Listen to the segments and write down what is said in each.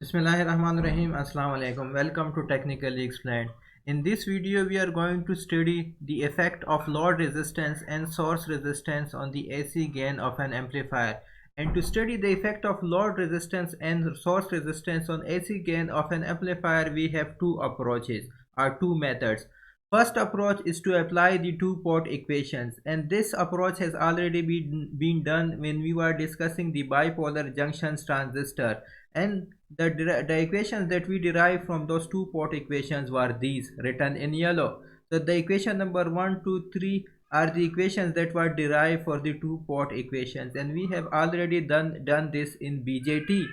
Bismillahirrahmanirrahim. Assalamu alaikum. Welcome to Technically Explained. In this video, we are going to study the effect of load resistance and source resistance on the AC gain of an amplifier. And to study the effect of load resistance and source resistance on AC gain of an amplifier, we have two approaches or two methods. First approach is to apply the two-port equations, and this approach has already been done when we were discussing the bipolar junctions transistor, and the equations that we derived from those two-port equations were these written in yellow. So the equation number 1, 2, 3 are the equations that were derived for the two-port equations, and we have already done this in BJT.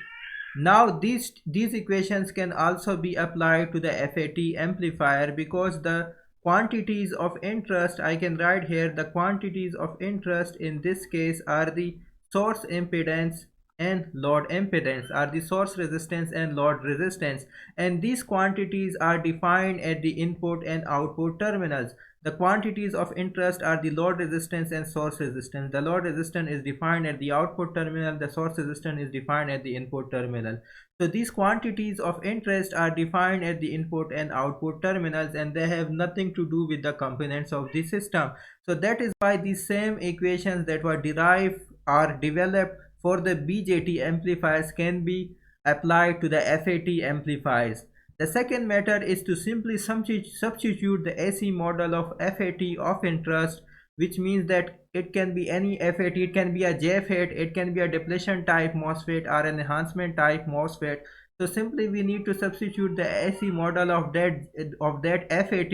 Now these equations can also be applied to the FET amplifier, because the quantities of interest, I can write here, the quantities of interest in this case are the source impedance and load impedance, are the source resistance and load resistance, and these quantities are defined at the input and output terminals. The quantities of interest are the load resistance and source resistance. The load resistance is defined at the output terminal, the source resistance is defined at the input terminal. So these quantities of interest are defined at the input and output terminals, and they have nothing to do with the components of the system. So that is why the same equations that were derived or developed for the BJT amplifiers can be applied to the FET amplifiers. The second method is to simply substitute the AC model of FET of interest, which means that it can be any FET, it can be a jfet, it can be a depletion type MOSFET or an enhancement type MOSFET. So simply we need to substitute the AC model of that FET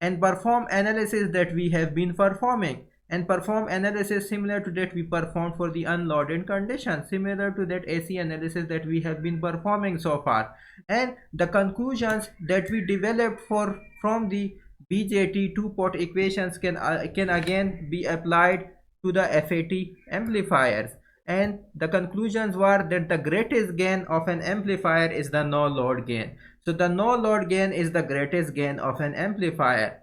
and perform analysis that we have been performing, and perform analysis similar to that we performed for the unloaded condition, similar to that AC analysis that we have been performing so far. And the conclusions that we developed from the BJT two-port equations can again be applied to the FET amplifiers. And the conclusions were that the greatest gain of an amplifier is the no load gain. So the no load gain is the greatest gain of an amplifier.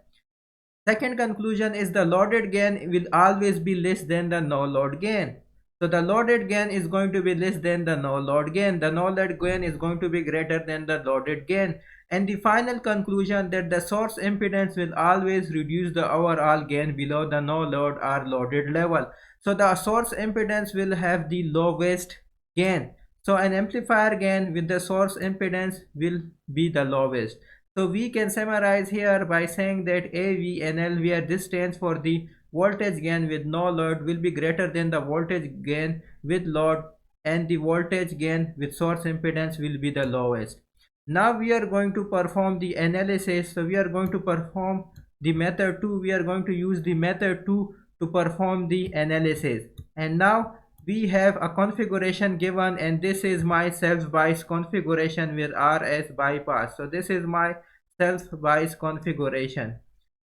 Second conclusion is the loaded gain will always be less than the no load gain. So the loaded gain is going to be less than the no load gain. The no load gain is going to be greater than the loaded gain. And the final conclusion that the source impedance will always reduce the overall gain below the no load or loaded level. So the source impedance will have the lowest gain. So an amplifier gain with the source impedance will be the lowest. So we can summarize here by saying that AVNL, where this stands for the voltage gain with no load, will be greater than the voltage gain with load, and the voltage gain with source impedance will be the lowest. Now we are going to perform the analysis. So we are going to perform the method 2. We are going to use the method 2 to perform the analysis. And now we have a configuration given, and this is my self-bias configuration with RS bypass. So this is my self-bias configuration.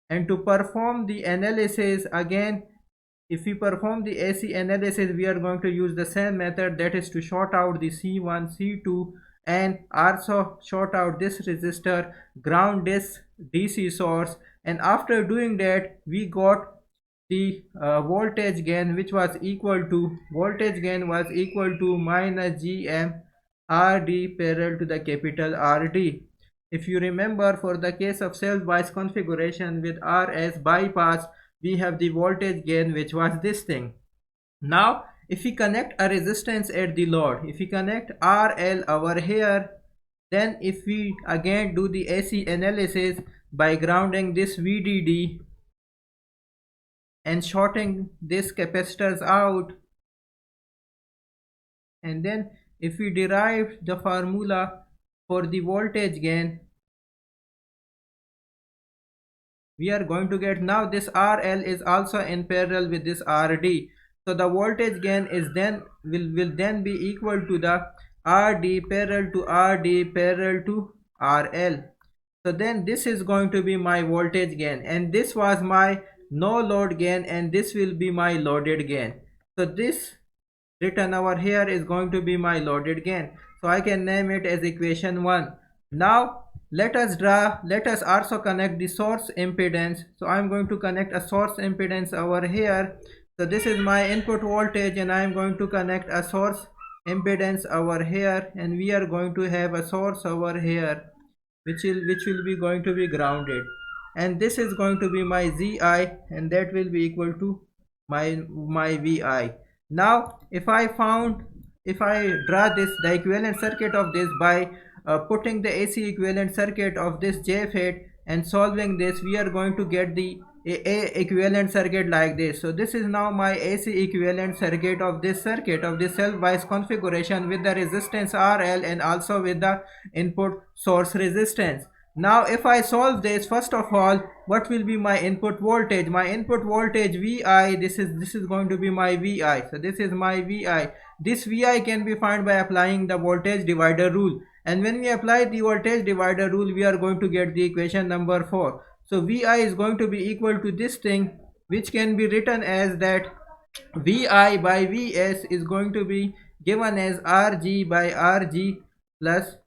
And to perform the analysis, again, if we perform the AC analysis, we are going to use the same method, that is to short out the C1, C2, and also short out this resistor, ground this DC source. And after doing that, we got the voltage gain, which was equal to minus GM RD parallel to the capital RD. If you remember, for the case of self-bias configuration with RS bypass, we have the voltage gain, which was this thing. Now if we connect a resistance at the load, if we connect RL over here, then if we again do the AC analysis by grounding this VDD and shorting this capacitors out, and then if we derive the formula for the voltage gain, we are going to get, now this RL is also in parallel with this RD, so the voltage gain is then will then be equal to the RD parallel to RD parallel to RL. So then this is going to be my voltage gain, and this was my no load gain, and this will be my loaded gain. So this written over here is going to be my loaded gain. So I can name it as equation 1. Now let us also connect the source impedance. So I'm going to connect a source impedance over here. So this is my input voltage, and I am going to connect a source impedance over here, and we are going to have a source over here which will be going to be grounded, and this is going to be my Zi, and that will be equal to my Vi. Now if I draw this the equivalent circuit of this by putting the AC equivalent circuit of this jfet and solving this, we are going to get the a equivalent circuit like this. So this is now my AC equivalent circuit of this self bias configuration with the resistance RL and also with the input source resistance. Now if I solve this, first of all, what will be my input voltage? My input voltage Vi, this is going to be my Vi. So this is my Vi. This Vi can be found by applying the voltage divider rule, and when we apply the voltage divider rule, we are going to get the equation number 4. So Vi is going to be equal to this thing, which can be written as that Vi by Vs is going to be given as Rg by Rg plus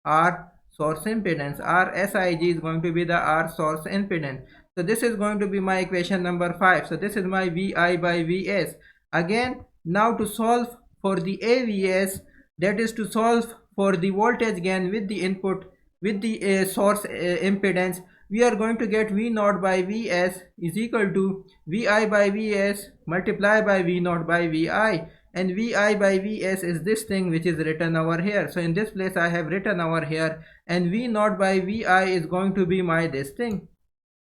R source impedance. Rsig is going to be the R source impedance. So this is going to be my equation number 5. So this is my Vi by Vs. Again, now to solve for the AVS, that is to solve for the voltage gain with the input with the source impedance, we are going to get V0 by Vs is equal to Vi by Vs multiplied by V0 by Vi, and Vi by Vs is this thing which is written over here. So in this place I have written over here, and V0 by Vi is going to be my this thing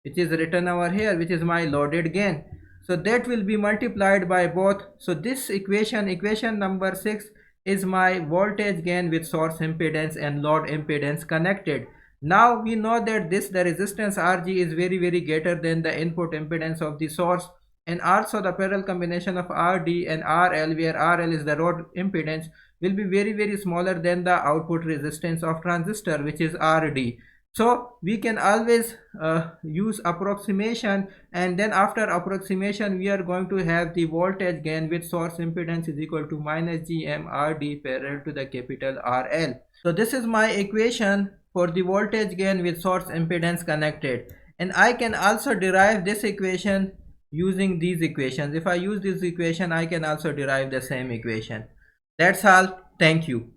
which is written over here, which is my loaded gain. So that will be multiplied by both. So this equation number 6 is my voltage gain with source impedance and load impedance connected. Now we know that the resistance Rg is very greater than the input impedance of the source, and also the parallel combination of Rd and RL, where RL is the load impedance, will be very smaller than the output resistance of transistor, which is Rd. So we can always use approximation, and then after approximation we are going to have the voltage gain with source impedance is equal to minus GMRD parallel to the capital RL. So this is my equation for the voltage gain with source impedance connected, and I can also derive this equation using these equations. If I use this equation, I can also derive the same equation. That's all. Thank you.